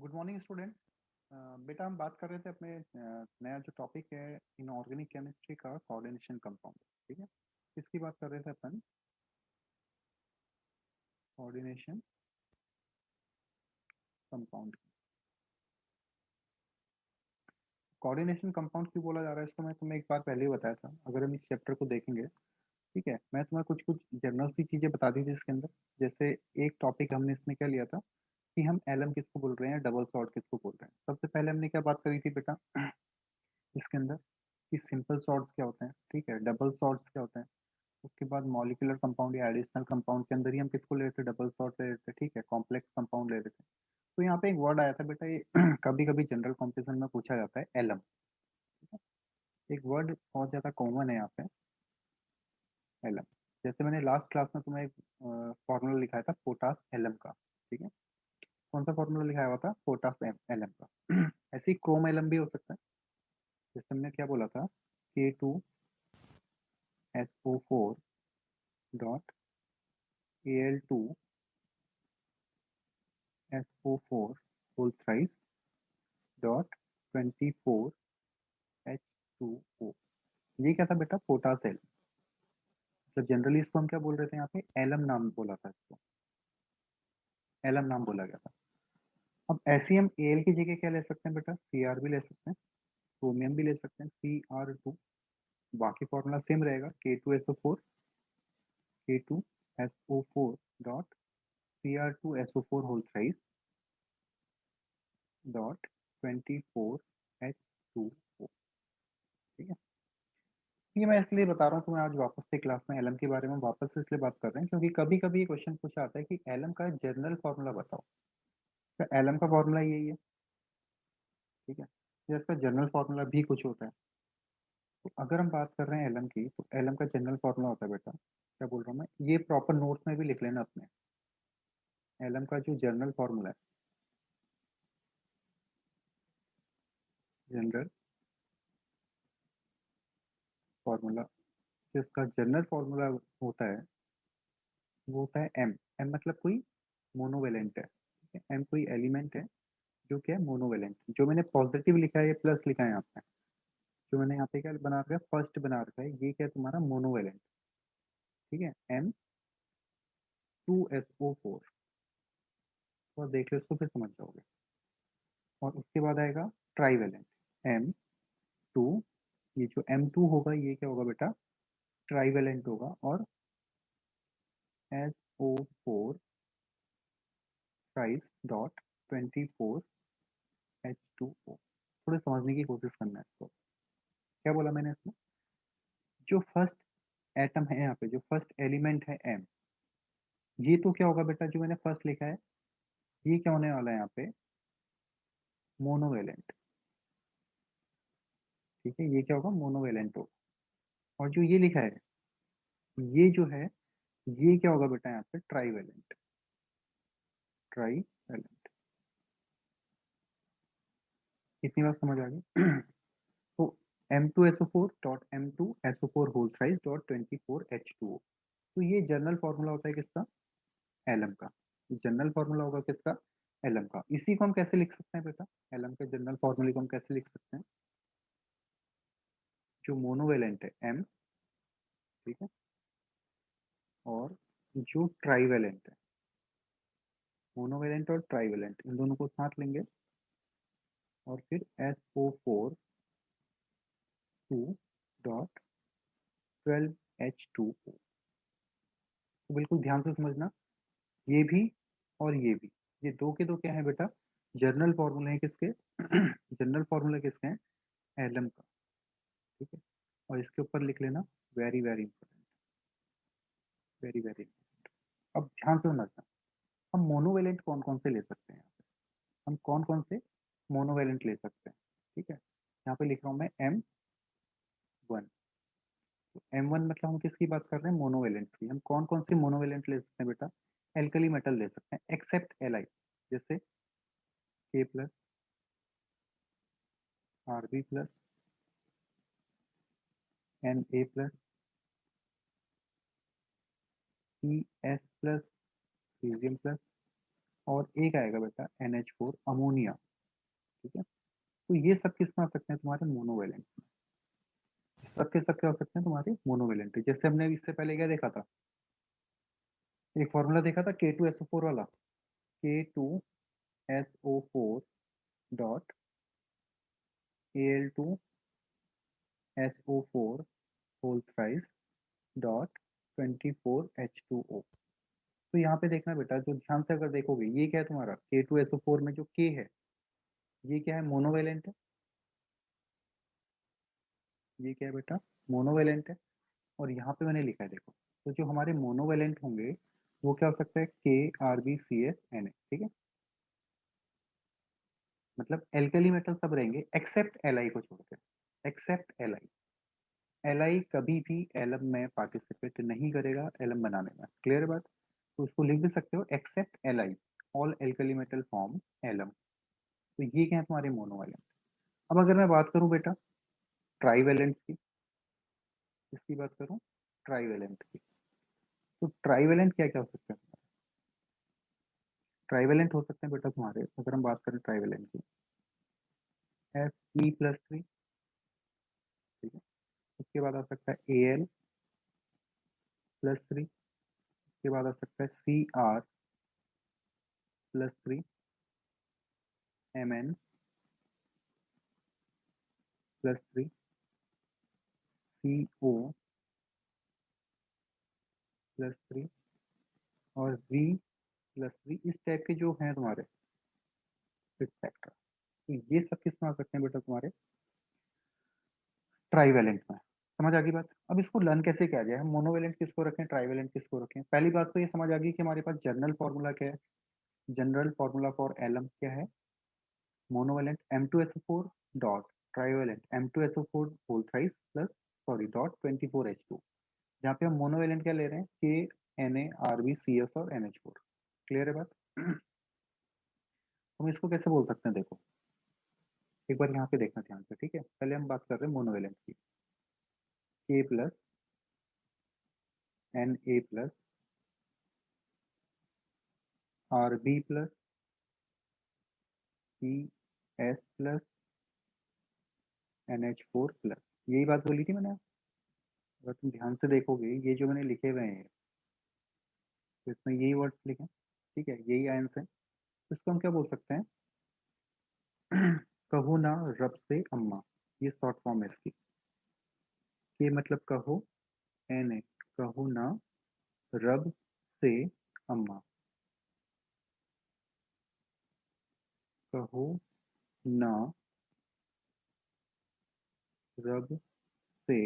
Good morning students. बेटा हम बात कर रहे थे अपने नया जो टॉपिक है इनऑर्गेनिक केमिस्ट्री का कोऑर्डिनेशन कंपाउंड। ठीक है, इसकी बात कर रहे थे अपन, कोऑर्डिनेशन कंपाउंड। कोऑर्डिनेशन कंपाउंड क्यों बोला जा रहा है इसको मैं तुम्हें एक बार पहले ही बताया था। अगर हम इस चैप्टर को देखेंगे, ठीक है, मैं तुम्हें कुछ कुछ जनरल सी चीजें बता दी थी इसके अंदर। जैसे एक टॉपिक हमने इसमें क्या लिया था कि हम एलम किसको बोल रहे हैं, डबल सॉर्ट किसको बोल रहे हैं। सबसे पहले हमने क्या बात करी थी बेटा इसके अंदर कि सिंपल सॉर्ट्स क्या होते हैं, ठीक है, डबल सॉर्ट्स क्या होते हैं। उसके बाद मॉलिक्यूलर कंपाउंड या एडिशनल कंपाउंड के अंदर ही हम किसको ले रहे थे, डबल सॉर्ट ले रहे थे, ठीक है, कॉम्प्लेक्स कंपाउंड ले रहे थे। तो यहाँ पे एक वर्ड आया था बेटा, ये कभी कभी जनरल कॉम्पिटिशन में पूछा जाता है, एलम। एक वर्ड बहुत ज्यादा कॉमन है यहाँ पे, एलम। जैसे मैंने लास्ट क्लास में तुम्हें एक फॉर्मूला लिखाया था पोटास एलम का, ठीक है। कौन सा फॉर्मूला लिखाया हुआ था, पोटास एलम का। ऐसे ही क्रोम एलम भी हो सकता है। जैसे हमने क्या बोला था, K2SO4 dot Al2SO4 whole thrice dot 24H2O। ये क्या था बेटा, पोटास एल। तो जनरली इसको हम क्या बोल रहे थे, यहाँ पे एलम नाम बोला था इसको, एलम नाम बोला गया था। अब ऐसे ही हम एल की जगह क्या ले सकते हैं बेटा, Cr भी ले सकते हैं, क्रोमियम भी ले सकते हैं, Cr2। बाकी फॉर्मूला सेम रहेगा, K2SO4 dot Cr2SO4 whole thrice dot 24H2O। ठीक है, ये मैं इसलिए बता रहा हूँ तुम्हें आज वापस से क्लास में एलम के बारे में वापस से इसलिए बात कर रहे हैं क्योंकि कभी कभी क्वेश्चन पूछा आता है कि एलम का जनरल फॉर्मूला बताओ। तो एलम का फॉर्मूला यही है, ठीक है। या इसका जनरल फॉर्मूला भी कुछ होता है। तो अगर हम बात कर रहे हैं एलम की, तो एलम का जनरल फॉर्मूला होता है बेटा, क्या बोल रहा हूँ मैं, ये प्रॉपर नोट्स में भी लिख लेना अपने। एलम का जो जनरल फॉर्मूला है, जनरल फॉर्मूला, जिसका जनरल फॉर्मूला होता है वो होता है एम। एम मतलब कोई मोनोवेलेंट है, ठीक है? एम कोई एलिमेंट है जो क्या है, मोनोवेलेंट। जो मैंने पॉजिटिव लिखा है, ये प्लस लिखा है यहाँ पे, जो मैंने यहाँ पे क्या बना रखा है, फर्स्ट बना रखा है, ये क्या है तुम्हारा मोनोवेलेंट, ठीक है। M2SO4, और देख लो इसको फिर समझ जाओगे। और उसके बाद आएगा ट्राईवेलेंट, M2। ये जो M2 होगा ये क्या होगा बेटा, ट्राईवेलेंट होगा। और SO4 ट्राइस डॉट 24H2O। थोड़े समझने की कोशिश करना है इसको। क्या बोला मैंने इसमें, जो फर्स्ट एटम है यहाँ पे, जो फर्स्ट एलिमेंट है M, ये तो क्या होगा बेटा, जो मैंने फर्स्ट लिखा है ये क्या होने वाला है यहाँ पे, मोनोवेलेंट, ठीक है। ये क्या होगा, मोनोवेलेंट होगा। और जो ये लिखा है, ये जो है, ये क्या होगा बेटा यहाँ पे, ट्राईवेलेंट, ट्राईवेलेंट। इतनी बात समझ आ गई। तो M2SO4 dot M2SO4 whole thrice dot 24H2O। तो ये जनरल फॉर्मूला होता है किसका, एलम का। जनरल फॉर्मूला होगा किसका, एलम का। इसी को हम कैसे लिख सकते हैं बेटा, एलम के जनरल फॉर्मूले को हम कैसे लिख सकते हैं, जो मोनोवेलेंट है एम, ठीक है, और जो ट्राईवेलेंट है, मोनोवेलेंट और ट्राईवेलेंट, इन दोनों को साथ लेंगे और फिर SO4 2 डॉट 12H2O। तो बिल्कुल ध्यान से समझना, ये भी और ये भी, ये दो के दो क्या है बेटा, जनरल फॉर्मूले हैं किसके, जनरल फॉर्मूला किसके हैं, एलम का, ठीक है। और इसके ऊपर लिख लेना, very very important, very very important. अब ध्यान से समझना, हम मोनोवेलेंट कौन कौन से ले सकते हैं यहाँ पे, हम कौन कौन से मोनोवेलेंट ले सकते हैं, ठीक है। यहाँ पे लिख रहा हूँ मैं M1। तो M1 मतलब हम किसकी बात कर रहे हैं, मोनोवेलेंट्स की। हम कौन कौन सी मोनोवेलेंट ले सकते हैं बेटा, एल्कली मेटल ले सकते हैं एक्सेप्ट Li। जैसे K plus, Rb plus, Na plus, Cs plus, caesium plus, और एक आएगा बेटा NH4 अमोनिया। ठीक है, तो ये सब किस में आ सकते हैं तुम्हारे मोनोवेलेंट, सब के सब क्या हो सकते हैं तुम्हारे मोनोवेलेंट। जैसे हमने इससे पहले क्या देखा था, एक फॉर्मूला देखा था K2SO4 वाला, K2SO4 dot Al2SO4 whole thrice dot 24H2O। तो यहाँ पे देखना बेटा, जो ध्यान से अगर देखोगे, ये क्या है तुम्हारा K2SO4 में जो K है, ये क्या है मोनोवेलेंट है, ये क्या है बेटा मोनोवेलेंट है। और यहाँ पे मैंने लिखा है देखो, तो जो हमारे मोनोवेलेंट होंगे वो क्या हो सकता है KRBCSNA। ठीक है, मतलब एल्कली मेटल सब रहेंगे एक्सेप्ट Li को छोड़ के, एक्सेप्ट Li। Li कभी भी एलम में पार्टिसिपेट नहीं करेगा एलम बनाने में, क्लियर बात। तो उसको लिख भी सकते हो except Li, all alkali metal form alum. तो ये क्या है तुम्हारे मोनोवेलेंट। अब अगर मैं बात करूं बेटा ट्राईवेलेंट्स की, किसकी बात करूं, ट्राईवेलेंट की। तो ट्राईवेलेंट क्या क्या हो सकते हैं, ट्राईवेलेंट हो सकते हैं बेटा तुम्हारे, अगर हम बात करें ट्राईवेलेंट की, Fe+3। ठीक है, उसके बाद आ सकता है Al+3, उसके बाद आ सकता है Cr+3, Mn+3, CO+3 और V+3। इस टाइप के जो हैं तुम्हारे एक्सेट्रा, तो ये सब किस में आ सकते हैं बेटा तुम्हारे ट्राईवेलेंट में। समझ आ गई बात। अब इसको लर्न कैसे किया जाए, हम मोनोवेलेंट किसको रखें ट्राईवेलेंट किसको रखें। पहली बात तो ये समझ आ गई कि हमारे पास जनरल फॉर्मूला क्या है, जनरल फॉर्मूला फॉर एलम क्या है, monovalent M2SO4 dot trivalent M2SO4 whole thrice plus sorry dot 24H2। जहाँ पे हम मोनोवेलेंट क्या ले रहे हैं KNaRbCS और NH4। क्लियर है बात। हम इसको कैसे बोल सकते हैं देखो, एक बार यहाँ पे देखना ध्यान से, ठीक है। पहले हम बात कर रहे हैं मोनोवेलेंट की, K plus Na plus Rb plus CS plus NH4 plus, यही बात बोली थी मैंने। अगर तुम ध्यान से देखोगे ये जो मैंने लिखे हुए हैं, तो इसमें यही वर्ड्स लिखे, ठीक है, यही आंसर है। तो इसको हम क्या बोल सकते हैं कहो ना रब से अम्मा, ये शॉर्ट फॉर्म है इसकी। के मतलब कहो, एन ए कहो ना रब से अम्मा, कहो ना रब से।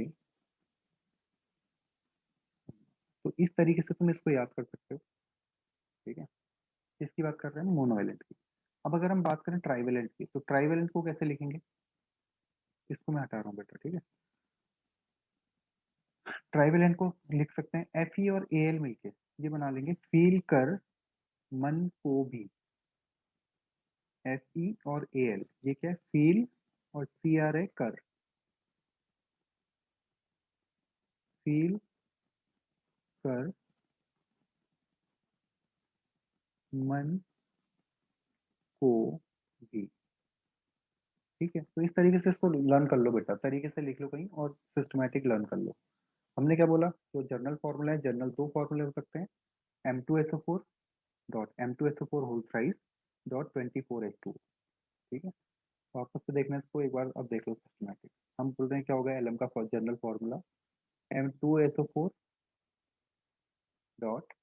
तो इस तरीके से तुम इसको याद कर सकते हो, ठीक है। इसकी बात कर रहे हैं मोनोवेलेंट की। अब अगर हम बात करें ट्राइवेलेंट की, तो ट्राइवेलेंट को कैसे लिखेंगे, इसको मैं हटा रहा हूँ बेटा, ठीक है। ट्राइवेलेंट को लिख सकते हैं Fe और Al मिलके, ये बना लेंगे फील कर मन को भी। Fe और Al ये क्या है फील, और Cr है कर, फील कर मन को भी। ठीक है, तो इस तरीके से इसको लर्न कर लो बेटा, तरीके से लिख लो कहीं और सिस्टमेटिक लर्न कर लो। हमने क्या बोला, जो जनरल फॉर्मूला है, जनरल दो फॉर्मूले हो सकते हैं, M2SO4 dot M2SO4 whole thrice dot 24H2। ठीक है, वापस से देखना इसको एक बार, अब देख लो सिस्टमेटिक। हम बोल रहे हैं क्या होगा एलएम का general formula M2SO4 dot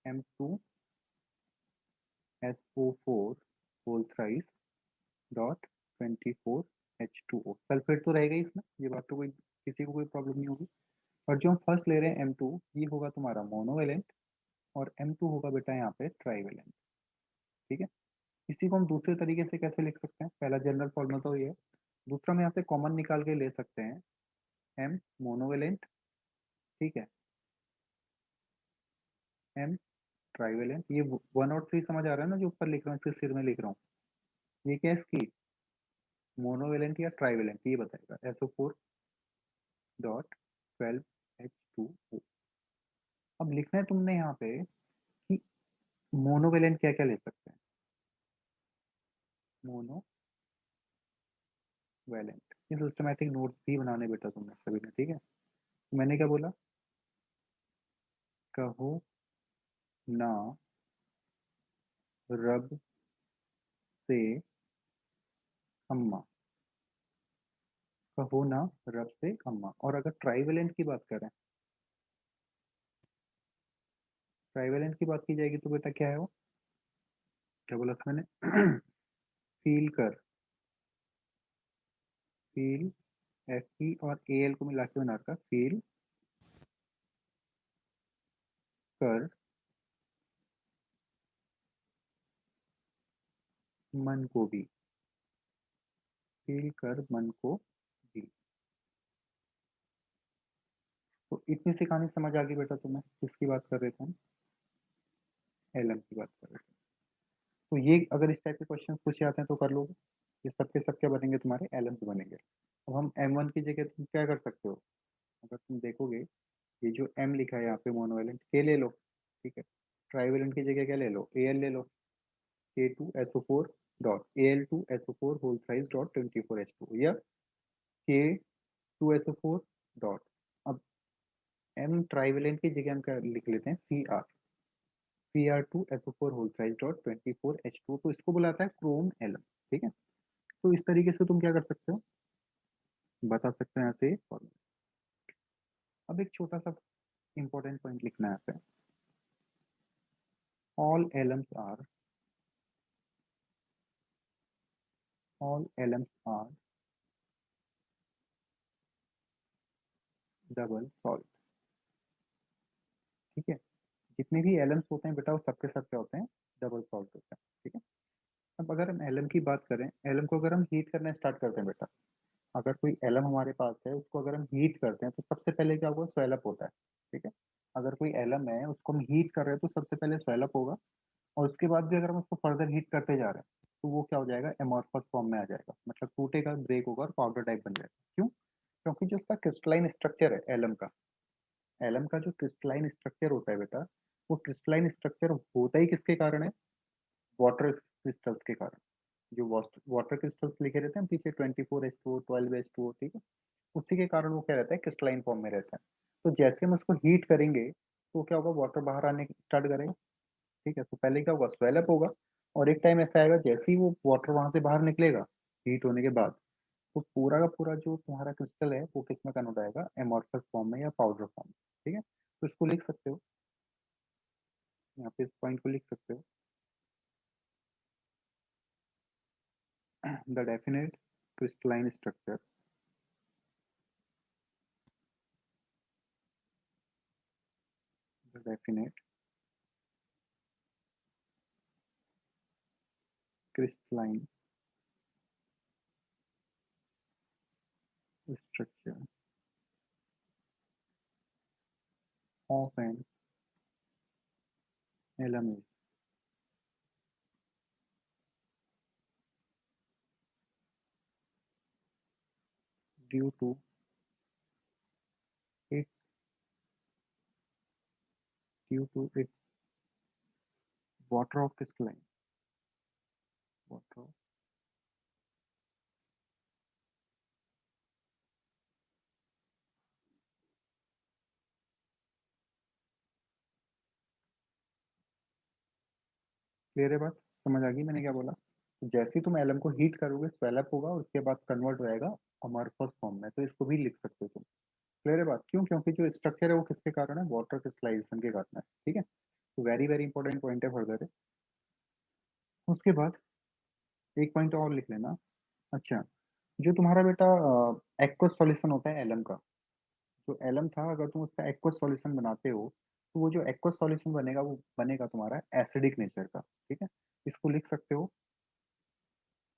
M2SO4 whole thrice dot 24H2O। Sulphate तो रहेगा ही इसमें, ये बात तो कोई किसी को कोई प्रॉब्लम नहीं होगी। और जो हम फर्स्ट ले रहे हैं M2, ये होगा तुम्हारा मोनोवेलेंट, और M2 होगा बेटा यहाँ पे ट्राईवेलेंट। ठीक है, इसी को हम दूसरे तरीके से कैसे लिख सकते हैं, पहला जनरल फॉर्मूला तो ये है, दूसरा हम यहाँ से कॉमन निकाल के ले सकते हैं M मोनोवेलेंट, ठीक है, M ट्राईवेलेंट। ये 1 और 3 समझ आ रहा है ना, जो ऊपर लिख रहा हूँ इसके सिर में लिख रहा हूँ, ये क्या है इसकी मोनोवेलेंट या ट्राईवेलेंट, ये बताएगा SO4 डॉट 12H2O। अब लिखना है तुमने यहाँ पे कि मोनोवेलेंट क्या क्या ले सकते हैं? मोनोवेलेंट, ये सिस्टमैटिक नोट्स भी बनाने बेटा तुमने सभी ने, ठीक है। तो मैंने क्या बोला, कहो ना रब से अम्मा, कहो ना रब से अम्मा। और अगर ट्राइवेलेंट की बात करें, ट्राइवेलेंट की बात की जाएगी तो बेटा क्या है वो, क्या बोला था मैंने? फील कर, फील, एफ ई और ए एल को मिला के बना रखा, फील कर मन को भी, फील कर मन को भी। तो इतनी सी कहानी समझ आ गई बेटा तुम्हें, किसकी बात कर रहे थे हम? एलएम की बात कर रहे थे। तो ये अगर इस टाइप के क्वेश्चन पूछे जाते हैं तो कर लोगे, ये सबके सब क्या बनेंगे, तुम्हारे एलएम्स बनेंगे। अब हम M1 की जगह तुम क्या कर सकते हो, अगर तुम देखोगे ये जो M लिखा है यहाँ पे मोनोवेलेंट, के ले लो, ठीक है। ट्राइवेलेंट की जगह क्या ले लो, Al ले लो, K2SO4 dot Al2SO4 whole thrice dot 24H2, या K2SO4 डॉट, अब M ट्राइवेलेंट की जगह हम क्या लिख लेते हैं, Cr2SO4 whole thrice dot 24H2, तो इसको बुलाता है क्रोम एलम, ठीक है। तो इस तरीके से तुम क्या कर सकते हो, बता सकते हैं ऐसे। अब एक छोटा सा इंपॉर्टेंट पॉइंट लिखना है यहाँ पे, all alums are, all alums are double salt, ठीक है। जितने भी एलम्स होते हैं बेटा वो सबके सब क्या होते हैं, डबल सॉल्ट होते हैं, ठीक है। अब अगर हम एलम की बात करें, एलम को अगर हम हीट करना स्टार्ट करते हैं बेटा, अगर कोई एलम हमारे पास है उसको अगर हम हीट करते हैं तो सबसे पहले क्या होगा, स्वेलअप होता है, ठीक है। अगर कोई एलम है उसको हम हीट कर रहे हैं तो सबसे पहले स्वेलअप होगा, और उसके बाद भी अगर हम उसको फर्दर हीट करते जा रहे हैं तो वो क्या हो जाएगा, एमॉर्फस फॉर्म में आ जाएगा, मतलब टूटेगा, ब्रेक होगा और पाउडर टाइप बन जाएगा। क्यों? क्योंकि जो उसका क्रिस्टलाइन स्ट्रक्चर है एलम का, एलम का जो क्रिस्टलाइन स्ट्रक्चर होता है बेटा, वो क्रिस्टलाइन स्ट्रक्चर होता ही किसके कारण है, वाटर क्रिस्टल्स के कारण। जो वाटर क्रिस्टल्स लिखे रहते हैं पीछे 24H2O 12H2O, ठीक है, उसी के कारण वो क्या रहता है, क्रिस्टलाइन फॉर्म में रहता है। तो जैसे हम उसको हीट करेंगे तो क्या होगा, वाटर बाहर आने स्टार्ट करेगा, ठीक है। तो पहले क्या होगा, स्वेलअप होगा, और एक टाइम ऐसा आएगा जैसे ही वो वाटर वहां से बाहर निकलेगा हीट होने के बाद, तो पूरा का पूरा जो तुम्हारा क्रिस्टल है वो किस में कन्वर्ट आएगा, एमॉर्फस फॉर्म में या पाउडर फॉर्म में, ठीक है। तो इसको लिख सकते हो, यहाँ पे इस पॉइंट को लिख सकते हो, the definite crystalline structure, the definite crystalline structure of an alum due to its, due to its water of crystalline, water, clear है बात, समझ आ गई मैंने क्या बोला। तो जैसे ही तुम एलम को हीट करोगे स्वेलअप होगा और उसके बाद कन्वर्ट हो जाएगा अमरफस फॉर्म में, तो इसको भी लिख सकते हो तुम। क्लियर है बात, क्यों? क्योंकि जो स्ट्रक्चर है वो किसके कारण है, वाटर क्रिस्टलाइजेशन के कारण है, ठीक है। तो वेरी वेरी इंपॉर्टेंट पॉइंट है फर्दर है। उसके बाद एक पॉइंट और लिख लेना। अच्छा, जो तुम्हारा बेटा एक्वस सॉल्यूशन होता है एलम का, जो एलम था अगर तुम उसका एक्वस सॉल्यूशन बनाते हो तो वो जो एक्वस सॉल्यूशन बनेगा वो बनेगा तुम्हारा एसिडिक नेचर का, ठीक है। इसको लिख सकते हो,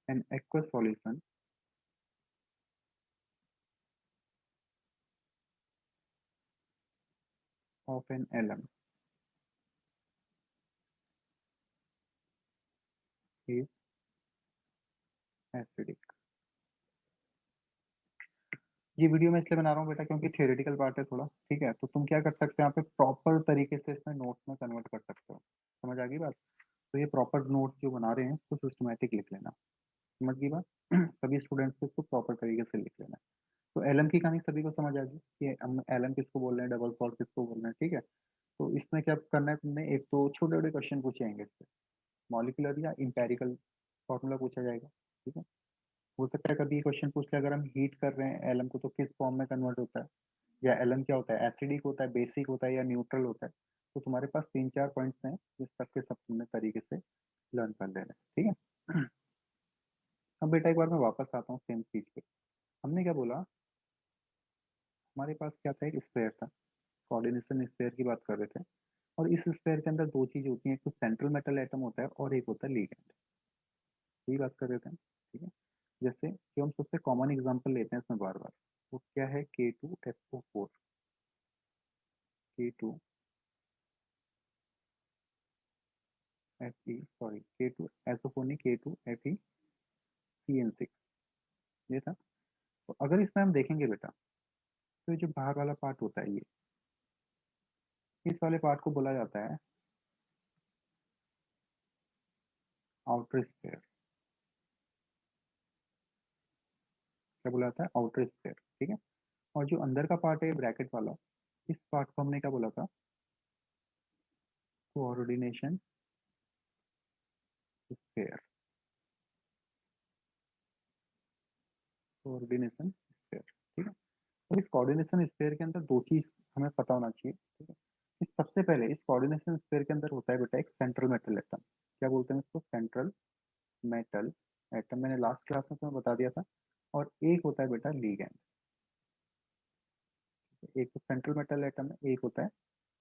an aqueous solution of an alum is acidic. ये वीडियो मैं इसलिए बना रहा हूँ बेटा क्योंकि थियोरेटिकल पार्ट है थोड़ा, ठीक है। तो तुम क्या कर सकते हो यहाँ पे प्रॉपर तरीके से इसमें नोट्स में कन्वर्ट कर सकते हो। समझ आ गई बात? तो ये प्रॉपर नोट जो बना रहे हैं उसको सिस्टमेटिक लिख लेना। समझ गई बात? सभी स्टूडेंट्स को इसको प्रॉपर तरीके से लिख लेना। तो एलएम की कहानी सभी को समझ आ गई कि हम एलएम किसको बोल रहे हैं, डबल सॉल्ट किसको बोल रहे हैं, ठीक है। तो इसमें क्या करना है तुमने, एक तो छोटे छोटे क्वेश्चन पूछे जाएंगे इससे, मॉलिक्यूलर या इंपेरिकल फॉर्मूला पूछा जाएगा, ठीक है। हो सकता है कभी क्वेश्चन पूछ ले, अगर हम हीट कर रहे हैं एलएम को तो किस फॉर्म में कन्वर्ट होता है, या एलएम क्या होता है, एसिडिक होता है, बेसिक होता है या न्यूट्रल होता है। तो तुम्हारे पास 3-4 पॉइंट्स हैं जिस सब के सब तुमने तरीके से लर्न कर लेना है, ठीक है। अब बेटा एक बार मैं वापस आता हूँ सेम चीज पे। हमने क्या बोला, हमारे पास क्या था, एक स्फेयर था, कोऑर्डिनेशन स्फेयर की बात कर रहे थे। और इस स्फेयर के अंदर दो चीज होती हैं, एक तो सेंट्रल मेटल एटम होता है और एक होता है लिगेंड। यही बात कर रहे थे, ठीक है। जैसे जो हम सबसे कॉमन एग्जांपल लेते हैं इसमें बार बार, वो क्या है, K2SO4, K2Fe, सॉरी K2SO4 नहीं, K2FeCN6, ये था। तो अगर इसमें हम देखेंगे बेटा, तो ये जो बाहर वाला पार्ट होता है, ये इस वाले पार्ट को बोला जाता है आउटर स्फेयर। क्या बोला जाता है, आउटर स्फेयर, ठीक है। और जो अंदर का पार्ट है ब्रैकेट वाला, इस पार्ट को हमने क्या बोला था, कोऑर्डिनेशन स्फेयर, कोऑर्डिनेशन स्फेयर, ठीक है। और इस कोऑर्डिनेशन स्फेयर के अंदर दो चीज हमें पता होना चाहिए, ठीक है। इस सबसे पहले इस कोऑर्डिनेशन स्फेयर के अंदर होता है बेटा एक सेंट्रल मेटल एटम। क्या बोलते हैं इसको, सेंट्रल मेटल एटम, मैंने लास्ट क्लास में तुम्हें बता दिया था। और एक होता है बेटा लिगैंड, एक तो सेंट्रल मेटल एटम है, एक होता है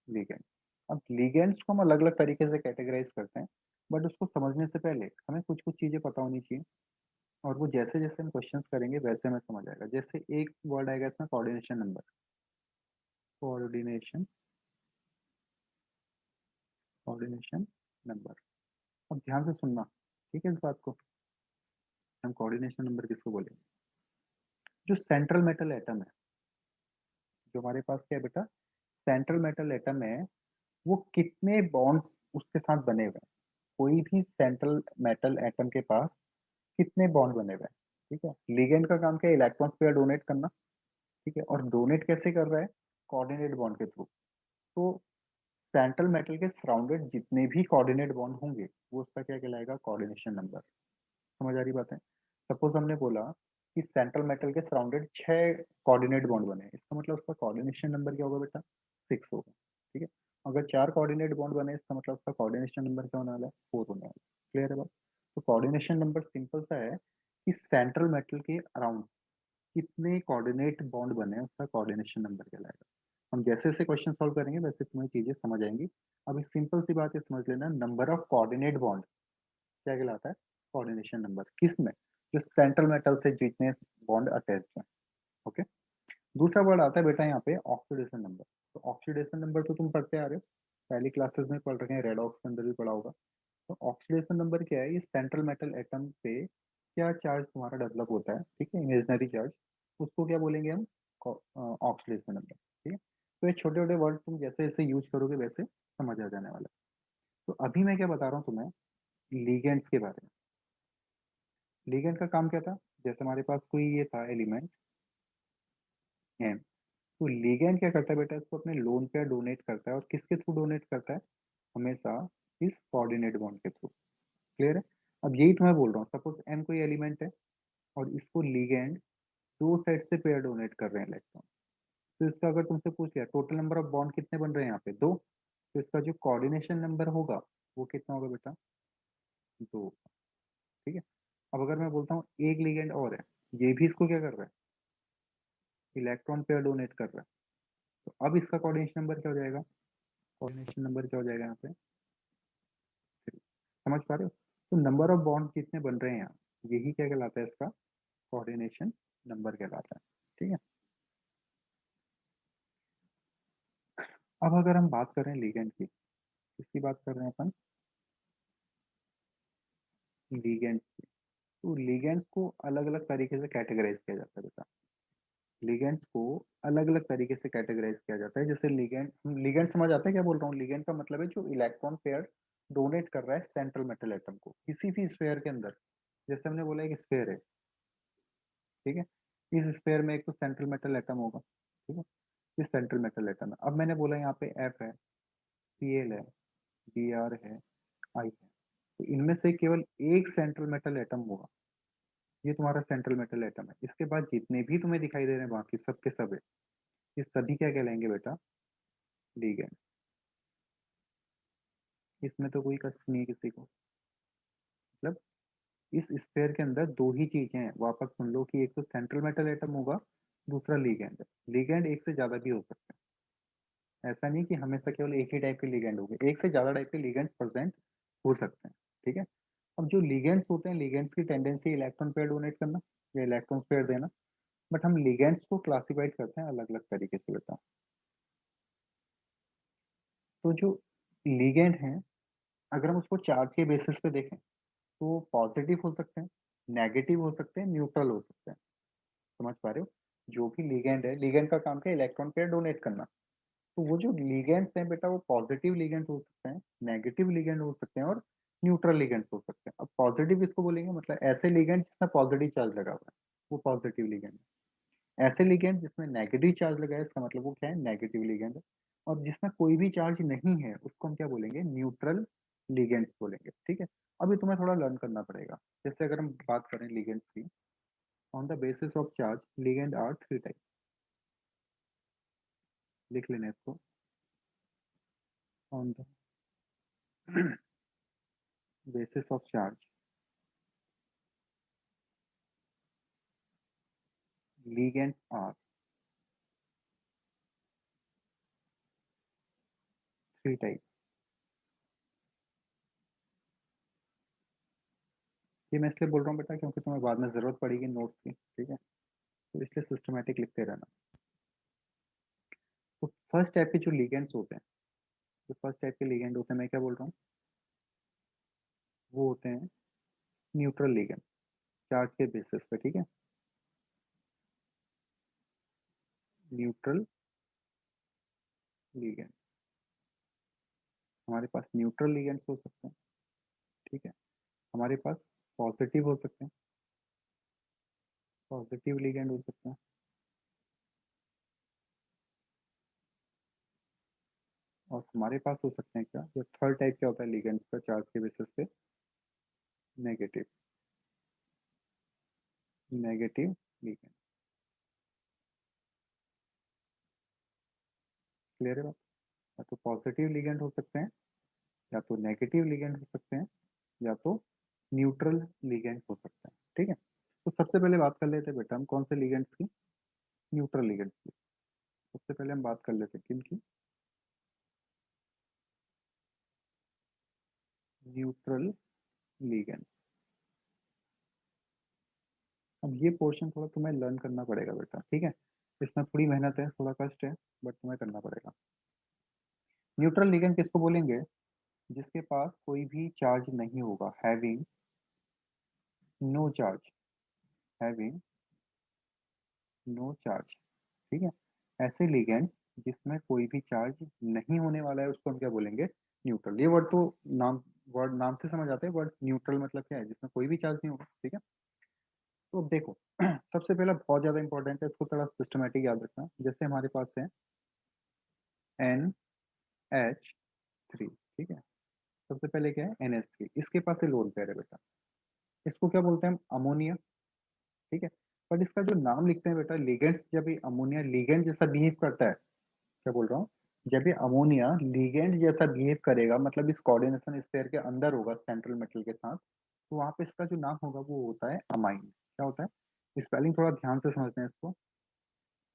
लिगैंड। अब लिगेंड्स को हम अलग अलग तरीके से कैटेगराइज करते हैं, बट उसको समझने से पहले हमें कुछ कुछ चीजें पता होनी चाहिए। और वो जैसे जैसे हम क्वेश्चंस करेंगे वैसे हमें समझ आएगा। जैसे एक वर्ड आएगा इसमें, coordination number, coordination coordination number. अब ध्यान से सुनना, ठीक है, इस बात को, हम कोऑर्डिनेशन नंबर किसको बोलेंगे, जो सेंट्रल मेटल एटम है, जो हमारे पास क्या है बेटा, सेंट्रल मेटल एटम है, वो कितने बॉन्ड्स उसके साथ बने हुए हैं। कोई भी सेंट्रल मेटल एटम के पास कितने बॉन्ड बने हुए हैं, ठीक है। लिगेंड का काम क्या है, इलेक्ट्रॉन्स पेयर डोनेट करना, ठीक है। और डोनेट कैसे कर रहा है, कोऑर्डिनेट बॉन्ड के थ्रू। तो सेंट्रल मेटल के सराउंडेड जितने भी कोऑर्डिनेट बॉन्ड होंगे, वो उसका क्या कहलाएगा, कोऑर्डिनेशन नंबर। समझ आ रही बात है? सपोज हमने बोला कि सेंट्रल मेटल के सराउंडेड 6 कोऑर्डिनेट बॉन्ड बने, इसका मतलब उसका कोऑर्डिनेशन नंबर क्या होगा बेटा, 6 होगा, ठीक है। अगर 4 कोऑर्डिनेट बॉन्ड बने, इसका मतलब उसका कोऑर्डिनेशन नंबर क्या होने वाला है, 4 होने वाला है। क्लियर है बात? तो कोऑर्डिनेशन नंबर सिंपल सा है कि सेंट्रल मेटल के अराउंड कितने कोऑर्डिनेट बॉन्ड बने हैं, उसका कोऑर्डिनेशन नंबर कहलाएगा। हम जैसे जैसे क्वेश्चन सॉल्व करेंगे वैसे तुम्हें चीजें समझ आएंगी। अभी सिंपल सी बात है, समझ लेना, नंबर ऑफ कोऑर्डिनेट बॉन्ड क्या कहलाता है, कोऑर्डिनेशन नंबर, किस में, जो सेंट्रल मेटल से जितने बॉन्ड अटैच्ड हैं, ओके। दूसरा वर्ड आता है बेटा यहाँ पे ऑक्सीडेशन नंबर। तो ऑक्सीडेशन नंबर तो तुम पढ़ते आ रहे हो, पहली क्लासेस में पढ़ रखे हैं, रेडॉक्स के अंदर भी पढ़ा होगा। तो ऑक्सीडेशन नंबर क्या है, ये सेंट्रल मेटल एटम पे क्या चार्ज तुम्हारा डेवलप होता है, ठीक है, इमेजनरी चार्ज, उसको क्या बोलेंगे हम, ऑक्सीडेशन नंबर, ठीक है। तो ये छोटे छोटे वर्ड तुम जैसे जैसे यूज करोगे वैसे समझ आ जाने वाला है। तो अभी मैं क्या बता रहा हूँ तुम्हें, लीगेंड्स के बारे में। लीगेंड का काम क्या था, जैसे हमारे पास कोई ये था एलिमेंट एम, तो लीगेंड क्या करता है बेटा, इसको अपने लोन पे डोनेट करता है, और किसके थ्रू डोनेट करता है, हमेशा इस कोऑर्डिनेट बॉन्ड के थ्रू। क्लियर है? अब यही तुम्हें बोल रहा हूँ, सपोज एम कोई एलिमेंट है और इसको लीगेंड दो साइड से पेयर डोनेट कर रहे हैं इलेक्ट्रॉन। तो इसका अगर तुमसे पूछ लिया टोटल नंबर ऑफ बॉन्ड कितने बन रहे हैं यहाँ पे, दो, तो इसका जो कोऑर्डिनेशन नंबर होगा वो कितना होगा बेटा, दो, ठीक है। अब अगर मैं बोलता हूँ एक लिगेंड और है, ये भी इसको क्या कर रहा है, इलेक्ट्रॉन पेयर डोनेट कर रहा है, तो अब इसका कोऑर्डिनेशन नंबर क्या हो जाएगा, कोऑर्डिनेशन नंबर क्या हो जाएगा यहाँ पे, समझ पा रहे हो? तो नंबर ऑफ बॉन्ड जितने बन रहे हैं यहाँ, यही क्या कहलाता है, इसका कोऑर्डिनेशन नंबर कहलाता है, ठीक है। अब अगर हम बात करें लिगेंड की, किसकी बात कर रहे हैं अपन, लिगेंड्स की। तो लिगेंड्स को अलग अलग तरीके से कैटेगराइज किया जाता है बेटा, लिगेंड्स को अलग अलग तरीके से कैटेगराइज किया जाता है। जैसे लिगेंड, लिगेंड समझ आता है क्या बोल रहा हूँ, लिगेंड का मतलब है जो इलेक्ट्रॉन पेयर डोनेट कर रहा है सेंट्रल मेटल एटम को किसी भी स्फेयर के अंदर। जैसे हमने बोला एक स्फेयर है, ठीक है, इस स्फेयर में एक तो सेंट्रल मेटल एटम होगा, ठीक है, ये सेंट्रल मेटल एटम है। अब मैंने बोला यहाँ पे एफ है, सीएल है, बीआर है, आई है, तो इनमें से केवल एक सेंट्रल मेटल एटम होगा, ये तुम्हारा सेंट्रल मेटल एटम है। इसके बाद जितने भी तुम्हें दिखाई दे रहे हैं बाकी सब के सब है, ये सभी क्या कहलाएंगे बेटा, लिगेंड। इसमें तो कोई कष्ट नहीं है किसी को, मतलब इस स्फेयर के अंदर दो ही चीजें हैं, वापस सुन लो कि एक तो सेंट्रल मेटल एटम होगा, दूसरा लिगेंड है। लिगेंड एक से ज्यादा भी हो सकते हैं, ऐसा नहीं कि हमेशा केवल एक ही टाइप के लिगेंड होंगे, एक से ज्यादा टाइप के लिगेंड्स प्रेजेंट हो सकते हैं, ठीक है। अब जो लिगेंड्स होते हैं, लिगेंड्स की टेंडेंसी इलेक्ट्रॉन पेयर डोनेट करना या इलेक्ट्रॉन पेयर देना, बट हम लिगेंड्स को क्लासिफाइड करते हैं अलग अलग तरीके से बेटा। तो जो लिगेंड है, अगर हम उसको चार्ज के बेसिस पे देखें तो पॉजिटिव हो सकते हैं, नेगेटिव हो सकते हैं, न्यूट्रल हो सकते हैं। समझ पा रहे हो, जो भी लिगेंड है, लिगेंड का काम क्या है, इलेक्ट्रॉन पेयर डोनेट करना। तो वो जो लिगेंड्स हैं बेटा, वो पॉजिटिव लिगेंड हो सकते हैं, नेगेटिव लिगेंड हो सकते हैं और न्यूट्रल लिगेंड्स हो सकते हैं। अब पॉजिटिव इसको बोलेंगे मतलब ऐसे लिगेंड जिसमें पॉजिटिव चार्ज लगा हुआ है, वो पॉजिटिव लिगेंड है। ऐसे लिगेंड जिसमें नेगेटिव चार्ज लगा है, इसका मतलब वो क्या है, नेगेटिव लिगेंड है। और जिसमें कोई भी चार्ज नहीं है उसको हम क्या बोलेंगे, न्यूट्रल लिगेंड्स बोलेंगे, ठीक है। अभी तुम्हें थोड़ा लर्न करना पड़ेगा। जैसे अगर हम बात करें लिगेंड्स की, on the basis of charge ligand are three type, लिख लेना इसको। ऑन द basis of charge ligands are three type। ये मैं इसलिए बोल रहा हूँ बेटा क्योंकि तुम्हें बाद में जरूरत पड़ेगी नोट्स की, ठीक है, तो इसलिए सिस्टमेटिक लिखते रहना। तो फर्स्ट टाइप के जो लिगेंड्स होते हैं, जो फर्स्ट टाइप के लिगेंड होते हैं, मैं क्या बोल रहा हूँ, वो होते हैं न्यूट्रल लिगेंड, चार्ज के बेसिस पे, ठीक है, न्यूट्रल लिगेंड। हमारे पास न्यूट्रल लिगेंड्स हो सकते हैं, ठीक है, हमारे पास पॉजिटिव हो सकते हैं, पॉजिटिव लिगेंड हो सकते हैं, और हमारे पास हो सकते हैं क्या, जो थर्ड टाइप क्या होता है लिगेंड्स का चार्ज के बेसिस पे, नेगेटिव, नेगेटिव लिगेंड। क्लियर है बात, या तो पॉजिटिव लिगेंड हो सकते हैं, या तो नेगेटिव लिगेंड हो सकते हैं, या तो न्यूट्रल लिगेंड हो सकते हैं, ठीक है। तो सबसे पहले बात कर लेते हैं बेटा हम कौन से लिगेंड्स की, न्यूट्रल लिगेंड्स की। सबसे पहले हम बात कर लेते हैं किनकी, न्यूट्रल लिगेंड्स। अब ये पोर्शन थोड़ा तुम्हें लर्न करना पड़ेगा बेटा, ठीक है, इसमें थोड़ी मेहनत है, थोड़ा कष्ट है, बट तुम्हें करना पड़ेगा। न्यूट्रल लिगेंड किसको बोलेंगे, जिसके पास कोई भी चार्ज नहीं होगा, having no charge, having no charge, ठीक है। ऐसे लिगेंड्स जिसमें कोई भी चार्ज नहीं होने वाला है उसको हम क्या बोलेंगे, न्यूट्रल। ये वर्ड तो नाम, वर्ड नाम से समझ आते हैं, वर्ड न्यूट्रल मतलब क्या है, जिसमें कोई भी चार्ज नहीं होगा, ठीक है। तो अब देखो सबसे पहला बहुत ज्यादा इंपॉर्टेंट है, इसको थोड़ा सिस्टमेटिक याद रखना। जैसे हमारे पास है NH3, ठीक है, सबसे पहले क्या है NH3, इसके पास है लोन पेयर है बेटा, इसको क्या बोलते हैं हम, अमोनिया, ठीक है। बट इसका जो नाम लिखते हैं बेटा, लिगेंड्स जब ये अमोनिया लिगेंड जैसा बिहेव करता है, क्या बोल रहा हूँ, जब ये अमोनिया लिगेंड जैसा बिहेव करेगा, मतलब इस कोऑर्डिनेशन स्फीयर के अंदर होगा सेंट्रल मेटल के साथ, तो वहां पे इसका जो नाम होगा वो होता है अमाइन। क्या होता है, स्पेलिंग थोड़ा ध्यान से समझते हैं इसको,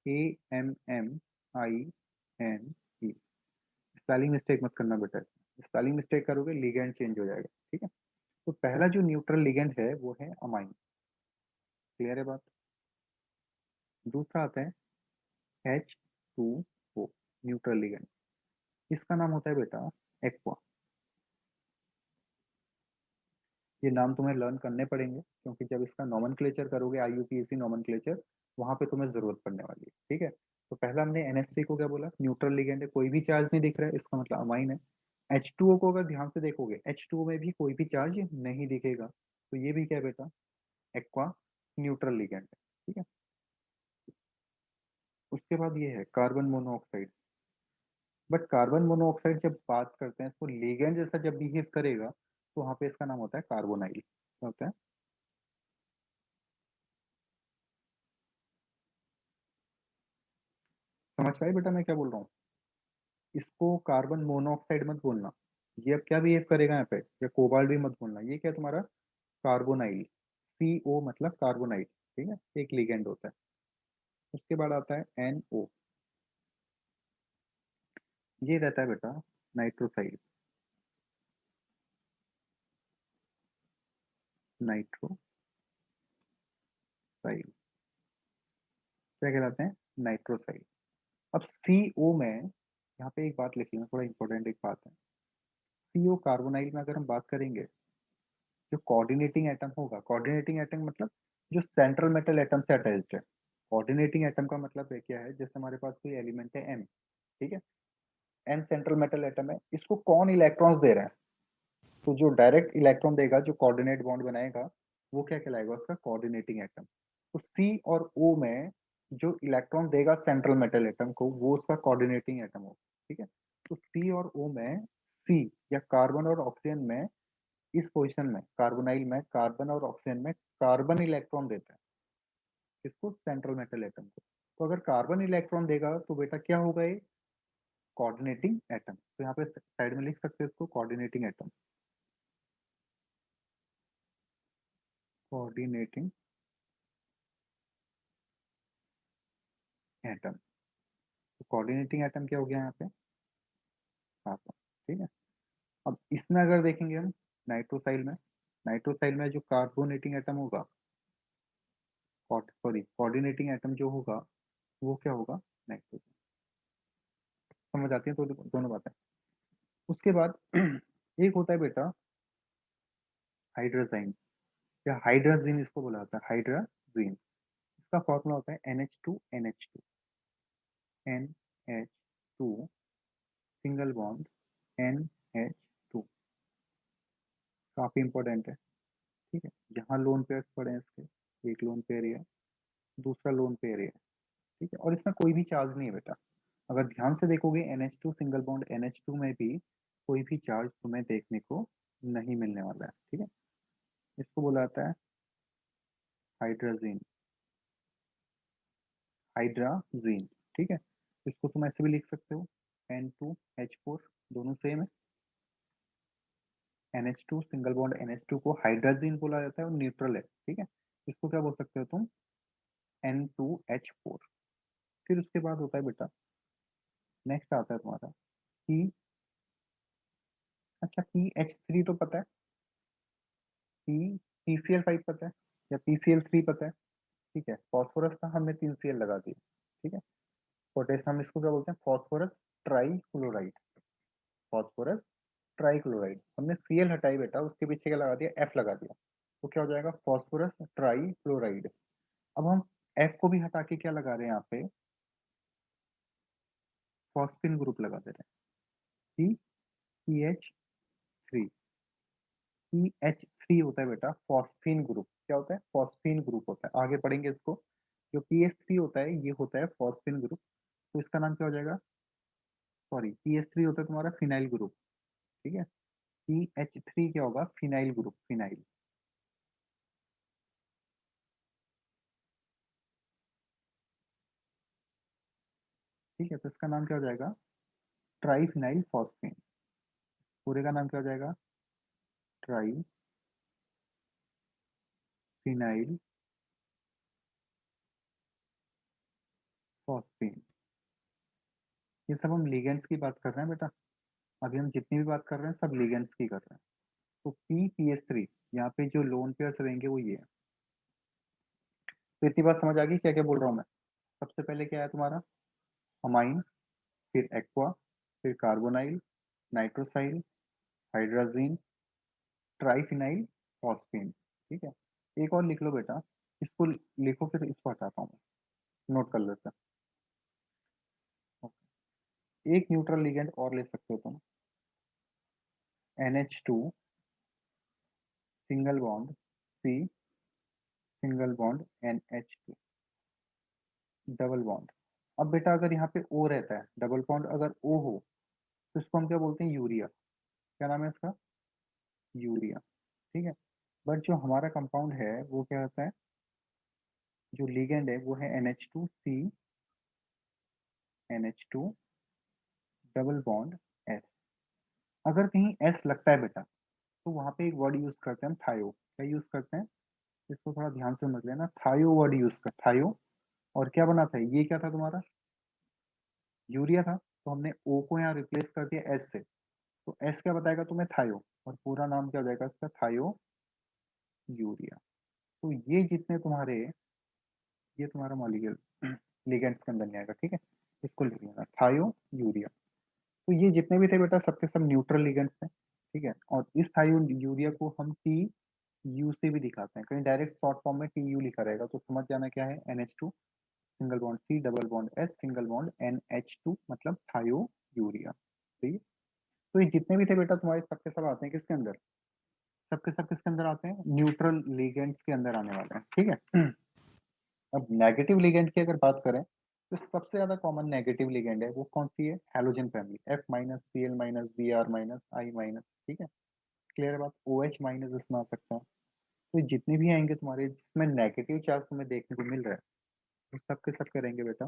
AMMINE। स्पेलिंग मिस्टेक मत करना बेटा, स्पेलिंग मिस्टेक करोगे लिगेंड चेंज हो जाएगा, ठीक है। तो पहला जो न्यूट्रल लिगेंड है वो है अमाइन, क्लियर है बात। दूसरा आता है H2O, न्यूट्रल लिगेंड, इसका नाम होता है बेटा एक्वा। ये नाम तुम्हें लर्न करने पड़ेंगे क्योंकि जब इसका नॉमेनक्लेचर करोगे, IUPAC नॉमेनक्लेचर, वहां पे तुम्हें जरूरत पड़ने वाली है, ठीक है। तो पहला हमने NH3 को क्या बोला, न्यूट्रल लिगेंड है, कोई भी चार्ज नहीं दिख रहा है, इसका मतलब अमाइन है। H2O को अगर ध्यान से देखोगे, H2O में भी कोई भी चार्ज नहीं दिखेगा, तो ये भी क्या है बेटा, एक्वा न्यूट्रल लिगेंड है। ठीक है, उसके बाद ये है carbon monoxide. But carbon monoxide जब बात करते हैं तो लिगेंड जैसा जब बिहेव करेगा तो वहां पे इसका नाम होता है कार्बोनाइल। क्या होता है? समझ पाए बेटा मैं क्या बोल रहा हूँ? इसको कार्बन मोनोऑक्साइड मत बोलना, ये अब क्या बिहेव करेगा यहाँ पे, या कोबाल्ट भी मत बोलना, ये क्या है तुम्हारा कार्बोनाइल। CO मतलब कार्बोनाइल। ठीक है, एक लिगेंड होता है। उसके बाद आता है NO, ये रहता है बेटा नाइट्रोसाइल। नाइट्रोसाइल क्या कहलाते हैं, नाइट्रोसाइल। अब CO में यहाँ पे एक बात लिख लेना, थोड़ा इंपॉर्टेंट एक बात है। CO कार्बोनाइल में अगर हम बात करेंगे, जो कोऑर्डिनेटिंग एटम होगा, कोऑर्डिनेटिंग एटम मतलब जो सेंट्रल मेटल एटम से अटैच्ड है। कोऑर्डिनेटिंग एटम का मतलब है क्या है, जैसे हमारे पास कोई एलिमेंट है M। ठीक है, M सेंट्रल मेटल एटम है, इसको कौन इलेक्ट्रॉन्स दे रहा है, तो जो डायरेक्ट इलेक्ट्रॉन देगा, जो कोऑर्डिनेट बॉन्ड बनाएगा, वो क्या कहलाएगा, उसका कोऑर्डिनेटिंग एटम। तो C और O में जो इलेक्ट्रॉन देगा सेंट्रल मेटल एटम को, वो उसका कोऑर्डिनेटिंग एटम होगा। ठीक है, तो C और O में, C या कार्बन और ऑक्सीजन में, इस पोजीशन में कार्बोनाइल में कार्बन और ऑक्सीजन में कार्बन इलेक्ट्रॉन देता है, किसको, सेंट्रल मेटल एटम को। तो अगर कार्बन इलेक्ट्रॉन देगा तो बेटा क्या होगा, ये कोऑर्डिनेटिंग एटम। तो यहाँ पे साइड में लिख सकते हैं इसको, कोऑर्डिनेटिंग एटम। Coordinating atom. तो कोऑर्डिनेटिंग एटम क्या हो गया यहाँ पे, कार्बन। ठीक है, अब इसमें अगर देखेंगे हम नाइट्रोसाइल में, नाइट्रोसाइल में जो कार्बोनेटिंग एटम होगा, सॉरी कोऑर्डिनेटिंग एटम जो होगा, वो क्या होगा, नाइट्रोजन। समझ आती है तो दोनों बातें। उसके बाद एक होता है बेटा हाइड्रोजाइन, या हाइड्राजीन इसको बोला जाता है, हाइड्राजीन। इसका फॉर्मूला होता है NH2 सिंगल बॉन्ड NH2। काफी इंपॉर्टेंट है। ठीक है, जहाँ लोन पेयर पड़े हैं इसके, एक लोन पेयर है, दूसरा लोन पेयर है। ठीक है, और इसमें कोई भी चार्ज नहीं है बेटा। अगर ध्यान से देखोगे NH2 सिंगल बॉन्ड NH2 में भी कोई भी चार्ज तुम्हें देखने को नहीं मिलने वाला है। ठीक है, इसको बोला जाता है हाइड्राजीन, हाइड्राजीन। ठीक है, इसको तुम ऐसे भी लिख सकते हो N2H4, दोनों सेम है। NH2 सिंगल बॉन्ड NH2 को हाइड्राजीन बोला जाता है और न्यूट्रल है। ठीक है, इसको क्या बोल सकते हो तुम, N2H4। फिर उसके बाद होता है बेटा, नेक्स्ट आता है तुम्हारा P। अच्छा, PH3 तो पता है, P PCl5 पता है, या PCl3 पता है। ठीक है, फॉस्फोरस का हमने 3 Cl लगा दिया। ठीक है, पोटेशियम इसको क्या बोलते हैं, फॉस्फोरस ट्राईक्लोराइड। फॉस्फोरस ट्राईक्लोराइड, हमने Cl हटाई बेटा, उसके पीछे क्या लगा दिया, F लगा दिया, तो क्या हो जाएगा, फॉस्फोरस ट्राईक्लोराइड। अब हम F को भी हटा के क्या लगा रहे हैं यहाँ पे, फॉस्फिन ग्रुप लगा दे रहे हैं, PH3। PH3 होता है बेटा फॉस्फीन ग्रुप। क्या होता है, फॉस्फीन ग्रुप होता है, आगे पढ़ेंगे इसको। जो PH3 होता है, ये होता है फॉस्फीन ग्रुप। तो इसका नाम क्या हो जाएगा, सॉरी PH3 होता है तुम्हारा फिनाइल ग्रुप। ठीक है, PH3 क्या होगा, फिनाइल ग्रुप, फिनाइल। ठीक है, तो इसका नाम क्या हो जाएगा, ट्राईफिनाइल फॉस्फेन। पूरे का नाम क्या हो जाएगा, ट्राईफिनाइल फॉस्फेन। ये सब हम लिगेंड्स की बात कर रहे हैं बेटा, अभी हम जितनी भी बात कर रहे हैं सब लिगेंड्स की कर रहे हैं। तो PPH3, यहाँ पे जो लोन पेयर्स रहेंगे वो ये है। तो इतनी बात समझ आ गई क्या क्या बोल रहा हूँ मैं। सबसे पहले क्या है तुम्हारा, अमाइन, फिर एक्वा, फिर कार्बोनाइल, नाइट्रोसाइल, हाइड्राजीन, ट्राईफिनाइल फॉस्फीन। ठीक है, एक और लिख लो बेटा, इसको लिखो, फिर इसको हटाता हूँ, नोट कर लेते हैं। एक न्यूट्रल लिगेंड और ले सकते हो तुम, NH2 single bond C single bond NH2 double bond. अब बेटा अगर यहाँ पे O रहता है, डबल बॉन्ड अगर O हो तो इसको हम क्या बोलते हैं, यूरिया। क्या नाम है इसका, यूरिया। ठीक है। बट जो हमारा कंपाउंड है वो क्या होता है, जो लिगेंड है वो है NH2C NH2 double bond S। अगर कहीं S लगता है बेटा तो वहां पे एक वर्ड यूज करते हैं हम, थायो। क्या यूज करते हैं, इसको थोड़ा ध्यान से समझ लेना, थायो वर्ड यूज कर, थायो। और क्या बना था, ये क्या था तुम्हारा, यूरिया था। तो हमने ओ को यहाँ रिप्लेस कर दिया एस से, तो एस क्या बताएगा तुम्हें, थायो। और पूरा नाम क्या हो जाएगा इसका, थायो यूरिया। तो ये जितने तुम्हारे, ये तुम्हारा मॉलिक्यूल लिगेंड्स के अंदर नहीं आएगा, ठीक है। इसको लिख लेना, थायो यूरिया। तो ये जितने भी थे बेटा सबके सब न्यूट्रल लिगेंड्स हैं, ठीक है। और इस थायो यूरिया को हम टी यू से भी दिखाते हैं, कहीं डायरेक्ट शॉर्ट फॉर्म में टी यू लिखा रहेगा तो समझ जाना क्या है, NH2 single bond C double bond S single bond NH2 मतलब थायो यूरिया। ठीक है। तो ये जितने भी थे बेटा तुम्हारे सबके सब आते हैं किसके अंदर, सबके सब किसके अंदर आते हैं, न्यूट्रल लिगेंड्स के अंदर आने वाले हैं, ठीक है। अब नेगेटिव लिगेंड की अगर बात करें तो सबसे ज्यादा कॉमन नेगेटिव लिगेंड है वो कौन सी है, halogen family, F minus Cl minus Br minus I minus, ठीक है। क्लियर है बात, OH माइनस इसमें आ सकता है। तो जितने भी आएंगे तुम्हारे जिसमें नेगेटिव चार्ज तुम्हें देखने को मिल रहा है वो सब के सब करेंगे बेटा,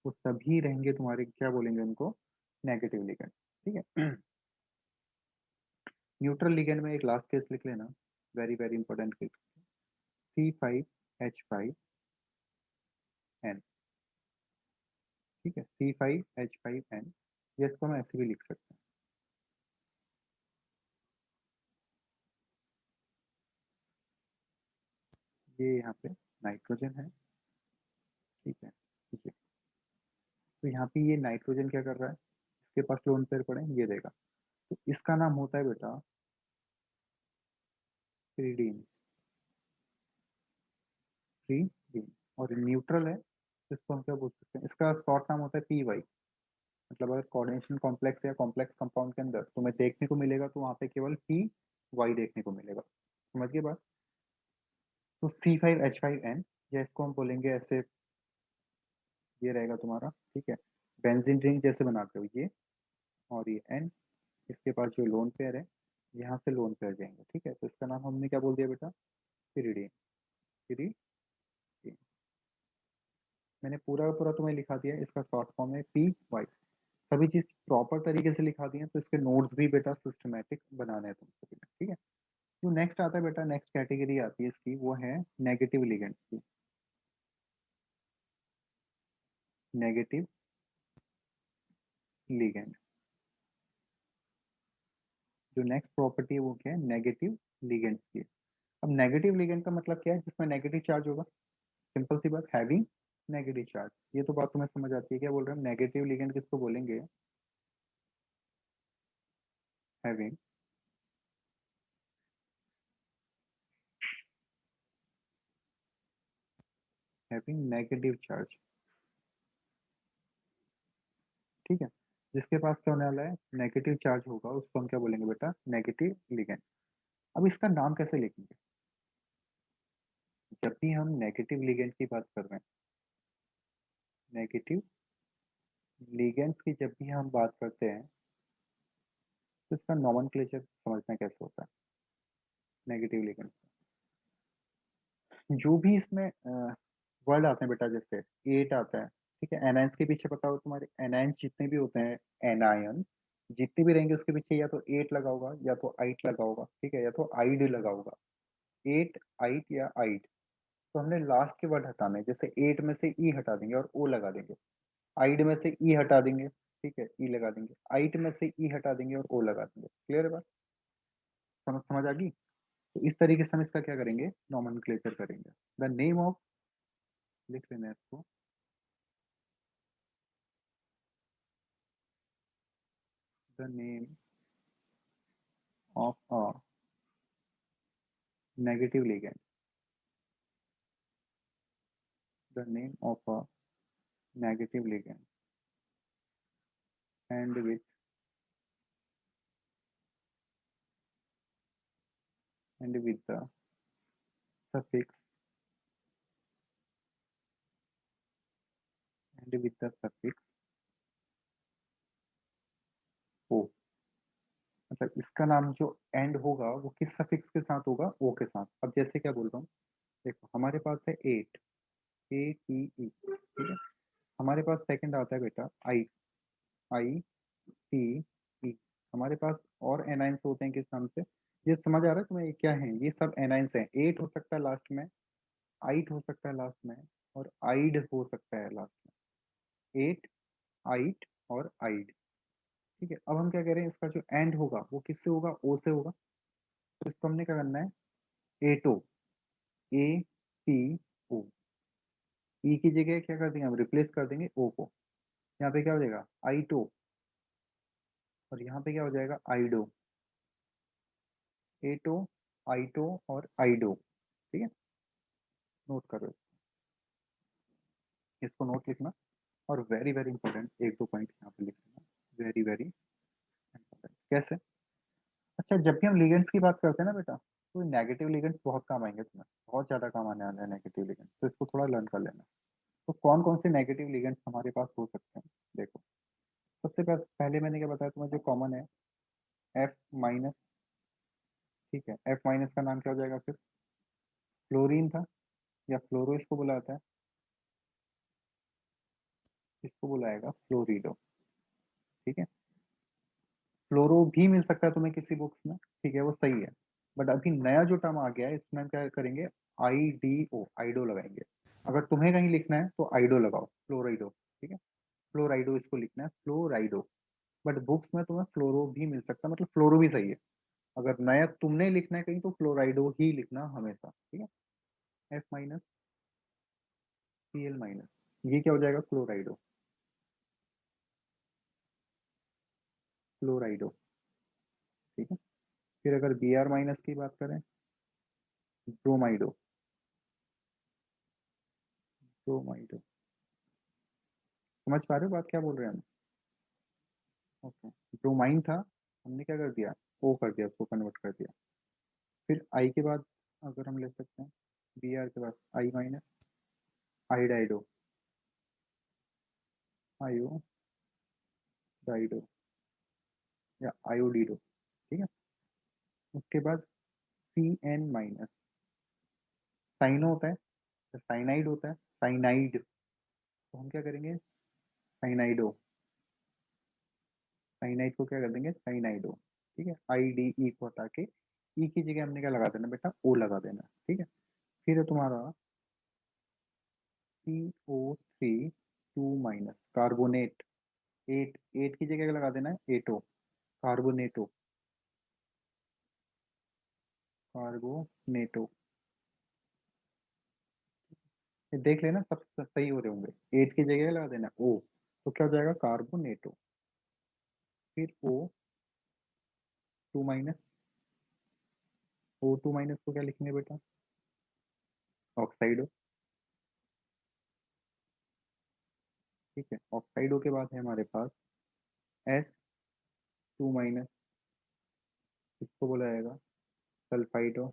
वो सभी रहेंगे तुम्हारे, क्या बोलेंगे उनको, नेगेटिव लिगेंड, ठीक है। न्यूट्रल लिगेंड में एक लास्ट केस लिख लेना, very very important case, C5H5N, ठीक है, C5H5N। ये इसको हम ऐसे भी लिख सकते हैं, ये यहाँ पे नाइट्रोजन है, ठीक है, ठीक है। तो यहाँ पे ये नाइट्रोजन क्या कर रहा है, इसके पास लोन पेयर पड़े ये देगा, तो इसका नाम होता है बेटा फ्रीडीन, फ्रीडीन। और न्यूट्रल है तो इसको हम क्या बोल सकते हैं, इसका शॉर्ट नाम होता है PY। मतलब अगर कोऑर्डिनेशन कॉम्प्लेक्स या कॉम्प्लेक्स कंपाउंड के अंदर तुम्हें देखने को मिलेगा तो वहां पे केवल PY देखने को मिलेगा, समझ गए बात। तो C5H5N, या इसको हम बोलेंगे ऐसे, ये रहेगा तुम्हारा, ठीक है। बेंजीन रिंग जैसे बनाते हो ये, और ये N, इसके पास जो लोन पेयर है यहाँ से लोन पेयर जाएंगे, ठीक है। तो इसका नाम हमने क्या बोल दिया बेटा, पिरिडीन, पिरिडीन। मैंने पूरा का पूरा तुम्हें लिखा दिया, इसका शॉर्ट फॉर्म है PY। सभी चीज प्रॉपर तरीके से लिखा दी है, तो इसके नोट्स भी बेटा सिस्टमेटिक बनाने हैं तुमको, ठीक है। जो नेक्स्ट आता है बेटा, नेक्स्ट कैटेगरी आती है इसकी, वो है नेगेटिव लिगेंड्स की, नेगेटिव लिगेंड। जो नेक्स्ट प्रॉपर्टी है वो क्या है, नेगेटिव लिगेंड्स की। अब नेगेटिव लिगेंड का मतलब क्या है, जिसमें नेगेटिव चार्ज होगा, सिंपल सी बात, हैविंग नेगेटिव चार्ज। ये तो बात तुम्हें समझ आती है, क्या बोल रहे हैं, नेगेटिव लिगेंड किसको बोलेंगे, हैविंग, हैविंग नेगेटिव चार्ज, ठीक है। जिसके पास क्या होने वाला है, नेगेटिव चार्ज होगा, उसको हम क्या बोलेंगे बेटा, नेगेटिव लिगेंड। अब इसका नाम कैसे लिखेंगे, जब भी हम नेगेटिव लिगेंड की बात कर रहे हैं, नेगेटिव लिगेंड्स की जब भी हम बात करते हैं तो इसका नॉमेनक्लेचर समझना कैसे होता है, नेगेटिव लिगेंड्स जो भी इसमें वर्ड आते हैं बेटा, जैसे एट आता है, ठीक है। एनायंस के पीछे पता हो तुम्हारे, एनायंस जितने भी होते हैं, एनायन जितने भी रहेंगे उसके पीछे या तो एट लगा होगा या तो आइट लगा होगा, ठीक है, या तो आइड लगा होगा, एट आइट या आइड। तो हमने लास्ट के वर्ड हटाने हैं, जैसे एट में से ई हटा देंगे और ओ लगा देंगे, आइड में से ई हटा देंगे, ठीक है, ई लगा देंगे, आइट में से ई हटा देंगे और ओ लगा देंगे। क्लियर है बात, समझ समझ आ गई। तो इस तरीके से हम इसका क्या करेंगे, नॉमेनक्लेचर करेंगे। द नेम ऑफ, लिख लेना है इसको, the name of a negative legend, the name of a negative legend and with and with the suffix and with the suffix o, मतलब इसका नाम जो एंड होगा वो किस सफिक्स के साथ होगा, ओ के साथ। अब जैसे क्या बोल रहा हूँ, देखो हमारे पास है एट, ए टी ई, ठीक है। हमारे पास सेकंड आता है बेटा आई, आई टी ई। हमारे पास और एनाइंस होते हैं किस नाम से, ये समझ आ रहा है तुम्हें ये क्या है, ये सब एनाइंस है। एट हो सकता है लास्ट में, आइट हो सकता है लास्ट में, और आइड हो सकता है लास्ट में। एट, आइट और आइड, ठीक है। अब हम क्या कह रहे हैं, इसका जो एंड होगा वो किससे होगा, ओ से होगा। तो इसको हमने क्या करना है, एटो, ए टी ओ, ई की जगह क्या कर देंगे हम, रिप्लेस कर देंगे ओ को। यहाँ पे क्या हो जाएगा, आइटो, और यहाँ पे क्या हो जाएगा, आइडो। एटो, आइटो और आइडो, ठीक है। नोट करो, इसको नोट लिखना। और वेरी वेरी इंपॉर्टेंट एक दो पॉइंट यहाँ पे लिख लेना, वेरी वेरी इंपॉर्टेंट। कैसे, अच्छा जब भी हम लिगेंड्स की बात करते हैं ना बेटा, तो नेगेटिव लिगेंड्स बहुत काम आएंगे तुम्हें, बहुत ज्यादा काम आने वाले हैं नेगेटिव लिगेंड्स, तो इसको थोड़ा लर्न कर लेना। तो कौन कौन से नेगेटिव लिगेंड्स हमारे पास हो सकते हैं, देखो। सबसे पहले मैंने क्या बताया तुम्हें, जो कॉमन है एफ माइनस, ठीक है। एफ माइनस का नाम क्या हो जाएगा फिर, फ्लोरीन था, या फ्लोरो इसको बुलाता है, इसको बुलाएगा फ्लोरिडो, ठीक है। फ्लोरो भी मिल सकता है तुम्हें किसी बुक्स में, ठीक है, वो सही है। बट अभी नया जो टर्म आ गया है, इसमें हम क्या करेंगे, आई डी ओ, आइडो लगाएंगे। अगर तुम्हें कहीं लिखना है तो आइडो लगाओ, फ्लोराइडो, ठीक है। फ्लोराइडो इसको लिखना है, फ्लोराइडो। बट बुक्स में तुम्हें फ्लोरो भी मिल सकता है, मतलब फ्लोरो भी सही है। अगर नया तुमने लिखना है कहीं तो फ्लोराइडो ही लिखना हमेशा, ठीक है। F minus, C L minus, ये क्या हो जाएगा, क्लोराइडो, क्लोराइडो, ठीक है। फिर अगर बी आर माइनस की बात करें, ब्रोमाइडो, ब्रोमाइडो। समझ पा रहे हो बात क्या बोल रहे हैं हम, ओके। ब्रोमाइन था, हमने क्या कर दिया, ओ कर दिया, उसको कन्वर्ट कर दिया। फिर आई के बाद अगर हम ले सकते हैं, बी आर के बाद आई माइनस, आइडाइडो, आयो डाइडो, या आयोडीडो, ठीक है। उसके बाद सी एन माइनस, साइनो होता है, साइनाइड होता है, साइनाइड, तो हम क्या करेंगे, साइनाइडो, साइनाइड को क्या कर देंगे, साइनाइडो, ठीक है। आई डी ई को हटा के ई की जगह हमने क्या लगा देना बेटा, ओ लगा देना, ठीक है। फिर है तुम्हारा CO3 2 कार्बोनेट, एट, एट की जगह लगा देना है एटो, कार्बोनेटो, कार्बोनेटो। ये देख लेना सब सही हो रहे होंगे, एट की जगह लगा देना ओ, तो क्या हो जाएगा, कार्बोनेटो। फिर O2 माइनस, O2 माइनस को क्या लिखेंगे बेटा, ऑक्साइडो, ठीक है। ऑक्साइडो के बाद है हमारे पास S2 माइनस, इसको बोला जाएगा सल्फाइडो,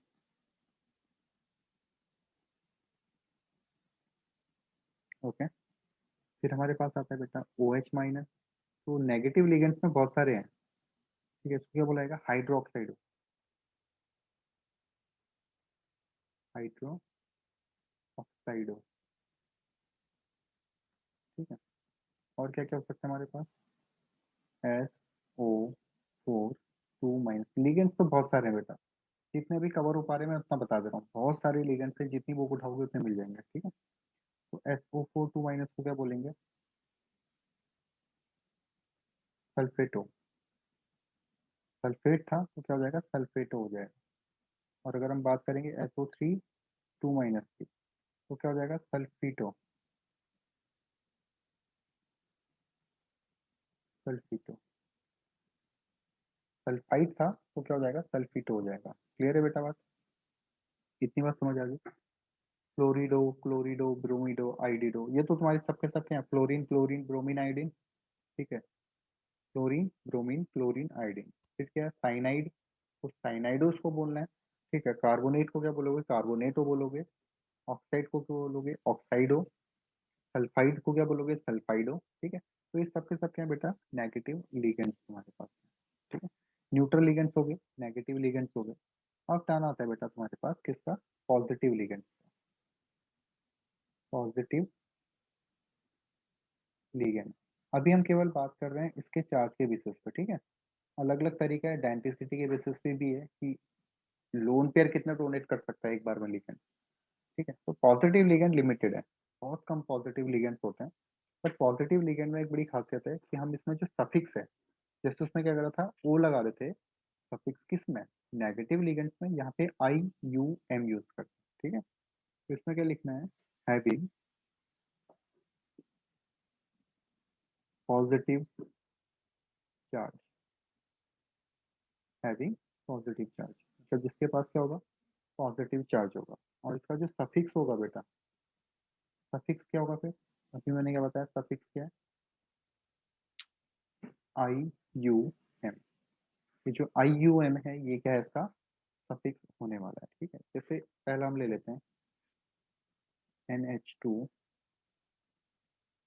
ओके। फिर हमारे पास आता है बेटा OH माइनस। तो नेगेटिव लिगेंड्स में बहुत सारे हैं, ठीक है। इसको क्या बोला जाएगा, हाइड्रोक्साइडो, हाइड्रो ऑक्साइडो, ठीक है। और क्या क्या हो सकता है हमारे पास, SO4 2 माइनस। लिगेंड्स तो बहुत सारे हैं बेटा, जितने भी कवर हो पा रहे हैं मैं उतना बता दे रहा हूँ, बहुत सारे लिगेंड्स हैं, जितनी बुक उठाओगे उतने मिल जाएंगे, ठीक है। तो SO4 2 माइनस को क्या बोलेंगे, सल्फेटो, सल्फेट था तो क्या हो जाएगा, सल्फेटो हो जाएगा। और अगर हम बात करेंगे SO3 2 माइनस की, तो क्या हो जाएगा, सल्फीटो, सल्फीटो। सल्फाइड था तो क्या हो जाएगा, सल्फीटो हो जाएगा। क्लियर है बेटा बात, इतनी बात समझ आ गई। फ्लोरिडो, क्लोरिडो, ब्रोमिडो, आइडिडो, ये तो तुम्हारे सबके सबके हैं, फ्लोरीन, क्लोरीन, ब्रोमीन, आइडिन, ठीक है। Fluorine, bromine, chlorine, iodine. फिर क्या है, साइनाइड, तो साइनाइडो उसको बोलना है। ठीक है, कार्बोनेट को क्या बोलोगे, कार्बोनेटो बोलोगे। ऑक्साइड को क्या बोलोगे, ऑक्साइडो। सल्फाइड को क्या बोलोगे, सल्फाइडो। ठीक है, तो ये सब के सब क्या है बेटा, नेगेटिव लिगेंड्स तुम्हारे पास है। ठीक है, न्यूट्रल लिगेंड्स हो गए, नेगेटिव लिगेंड्स हो गए। अब टर्न आता है बेटा तुम्हारे पास किसका, पॉजिटिव लिगेंड्स का। पॉजिटिव लिगेंड्स, अभी हम केवल बात कर रहे हैं इसके चार्ज के बेसिस पे। ठीक है, अलग अलग तरीका है, डेंसिटी के बेसिस पे भी है कि लोन पेयर कितना डोनेट कर सकता है एक बार में लिगेंड। ठीक है, तो पॉजिटिव लिगेंड लिमिटेड है, बहुत कम पॉजिटिव लिगेंड्स होते हैं। बट पॉजिटिव लिगेंड में एक बड़ी खासियत है कि हम इसमें जो सफिक्स है, जैसे उसमें क्या करा था, ओ लगा देते हैं सफिक्स किस में, नेगेटिव लिगेंड्स में, यहाँ पे आई यू एम यूज करते हैं। ठीक है, तो इसमें क्या लिखना है, having positive charge, having positive charge, मतलब जिसके पास क्या होगा, पॉजिटिव चार्ज होगा। और इसका जो सफिक्स होगा बेटा, सफिक्स क्या होगा फिर, अभी मैंने क्या बताया, सफिक्स क्या है, आई यू एम। ये जो आई यू एम है ये क्या है, इसका सफिक्स होने वाला है। ठीक है, जैसे पहला हम ले लेते हैं NH2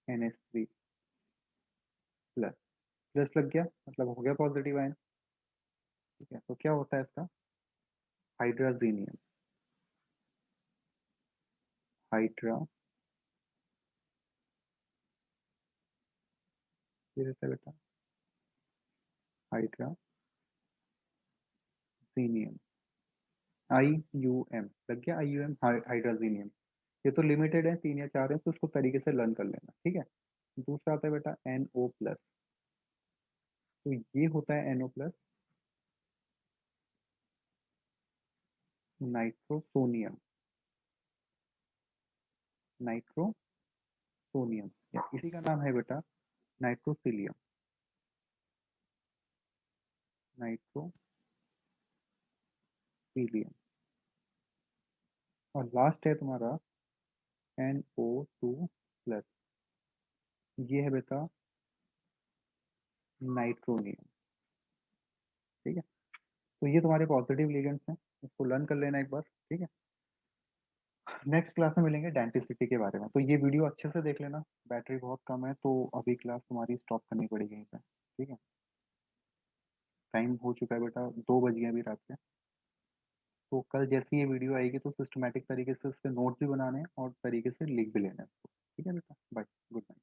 NH3 प्लस, प्लस लग गया मतलब हो गया पॉजिटिव आयन। ठीक है, तो क्या होता है इसका, हाइड्राजीनियम, हाइड्रा, ये रहता है बेटा हाइड्राजीनियम, आई यू एम लग गया, आई यू एम हाइड्राजीनियम। ये तो लिमिटेड है, 3 या 4 है, तो उसको तरीके से लर्न कर लेना। ठीक है, दूसरा आता है बेटा NO प्लस, तो ये होता है NO प्लस, नाइट्रोसोनियम, नाइट्रोसोनियम, या इसी का नाम है बेटा नाइट्रोसिलियम, नाइट्रोसिलियम। और लास्ट है तुम्हारा NO2 प्लस, ये है बेटा नाइट्रोनियम। ठीक है, तो ये तुम्हारे पॉजिटिव लिगेंड्स हैं, इसको लर्न कर लेना एक बार। ठीक है, नेक्स्ट क्लास में मिलेंगे डेंटिसिटी के बारे में, तो ये वीडियो अच्छे से देख लेना। बैटरी बहुत कम है तो अभी क्लास तुम्हारी स्टॉप करनी पड़ेगी यहीं पे। ठीक है, टाइम हो चुका है बेटा, 2 बज गए अभी रात के। तो कल जैसी ये वीडियो आएगी तो सिस्टमेटिक तरीके से उसके नोट्स भी बनाने हैं और तरीके से लिख भी लेना है इसको। ठीक है बेटा, बाय, गुड नाइट।